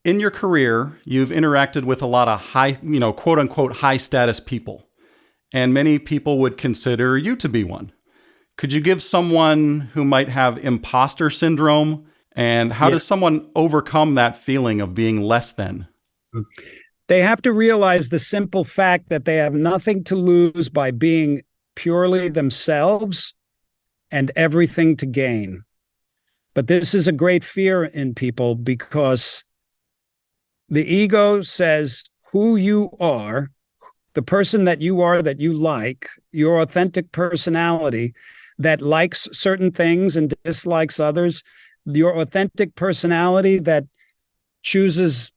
In your career, you've interacted with a lot of high, quote unquote, high status people, and many people would consider you to be one. Could you give someone who might have imposter syndrome, and how Yeah. does someone overcome that feeling of being less than? They have to realize the simple fact that they have nothing to lose by being purely themselves and everything to gain. But this is a great fear in people because the ego says who you are, the person that you are, that you like, your authentic personality that likes certain things and dislikes others, your authentic personality that chooses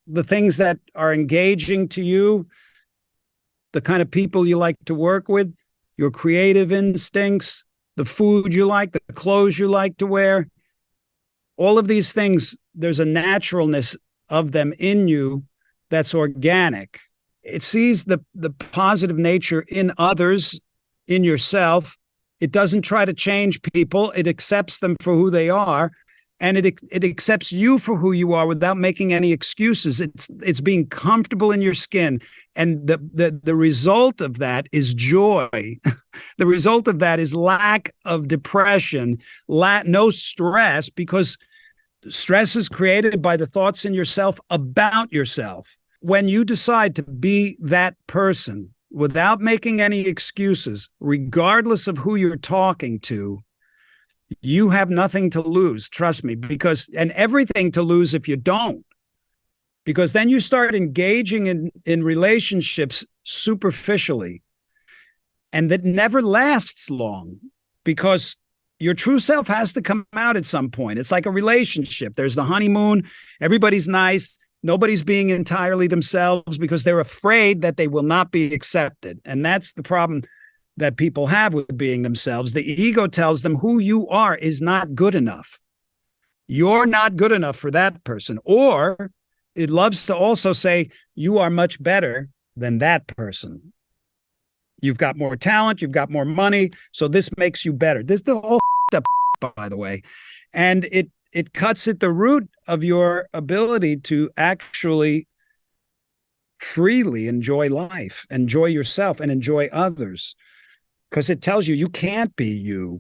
the things that are engaging to you, the kind of people you like to work with, your creative instincts, the food you like, the clothes you like to wear. All of these things, there's a naturalness of them in you that's organic. It sees the positive nature in others, in yourself. It doesn't try to change people. It accepts them for who they are. And it accepts you for who you are without making any excuses. It's being comfortable in your skin. And the result of that is joy. The result of that is lack of depression, no stress, because stress is created by the thoughts in yourself about yourself. When you decide to be that person without making any excuses, regardless of who you're talking to, you have nothing to lose, trust me, and everything to lose if you don't. Because then you start engaging in relationships superficially, and that never lasts long because your true self has to come out at some point. It's like a relationship. There's the honeymoon. Everybody's nice. Nobody's being entirely themselves because they're afraid that they will not be accepted. And that's the problem that people have with being themselves. The ego tells them who you are is not good enough. You're not good enough for that person. Or it loves to also say, you are much better than that person. You've got more talent, you've got more money, so this makes you better. This is the whole up, by the way. And it cuts at the root of your ability to actually freely enjoy life, enjoy yourself, and enjoy others. Because it tells you you can't be you,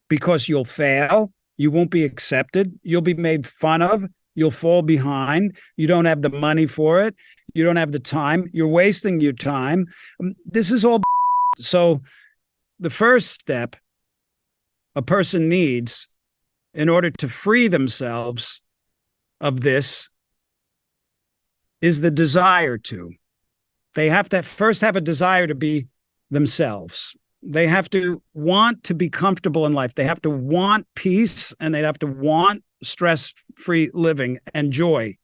because you'll fail, you won't be accepted, you'll be made fun of, you'll fall behind, you don't have the money for it, you don't have the time, you're wasting your time. This is all. So the first step a person needs in order to free themselves of this is the desire to. They have to first have a desire to be themselves. They have to want to be comfortable in life. They have to want peace, and they have to want stress-free living and joy.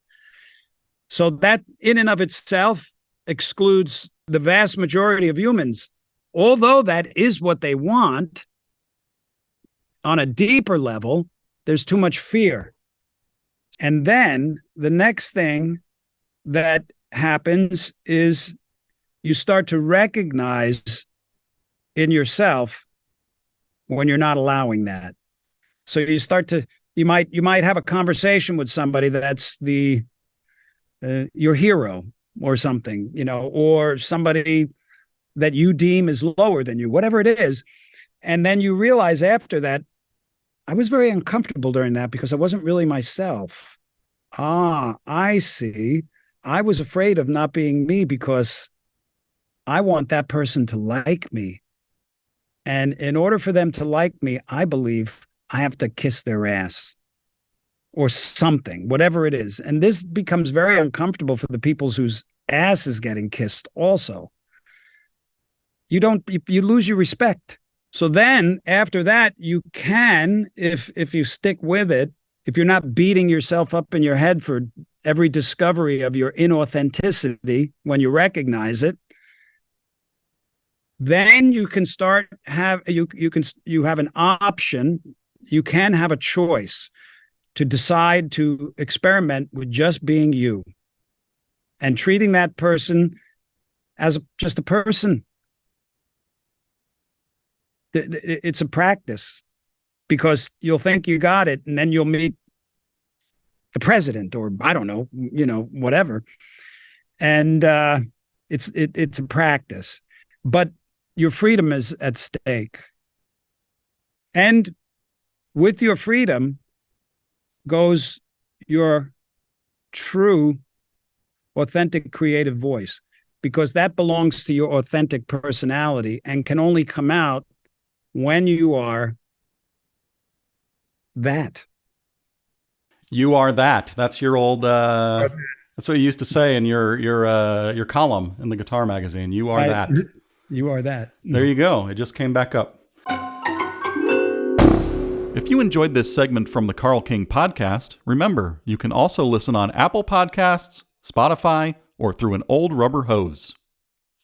So that in and of itself excludes the vast majority of humans. Although that is what they want, on a deeper level, there's too much fear. And then the next thing that happens is you start to recognize in yourself when you're not allowing that. So you might have a conversation with somebody that's your hero or something, or somebody that you deem is lower than you, whatever it is. And then you realize after that, I was very uncomfortable during that because I wasn't really myself. I see. I was afraid of not being me because I want that person to like me. And in order for them to like me, I believe I have to kiss their ass or something, whatever it is. And this becomes very uncomfortable for the people whose ass is getting kissed also. You lose your respect. So then after that, you can, if you stick with it, if you're not beating yourself up in your head for every discovery of your inauthenticity when you recognize it, then you can you have an option. You can have a choice to decide to experiment with just being you and treating that person as just a person. It's a practice because you'll think you got it, and then you'll meet the president, or I don't know, whatever. And it's a practice, but your freedom is at stake. And with your freedom goes your true, authentic, creative voice, because that belongs to your authentic personality and can only come out when you are that. You are that. That's your old. That's what you used to say in your column in the Guitar Magazine. You are that. You are that. There you go. It just came back up. If you enjoyed this segment from the Carl King podcast, remember, you can also listen on Apple Podcasts, Spotify, or through an old rubber hose.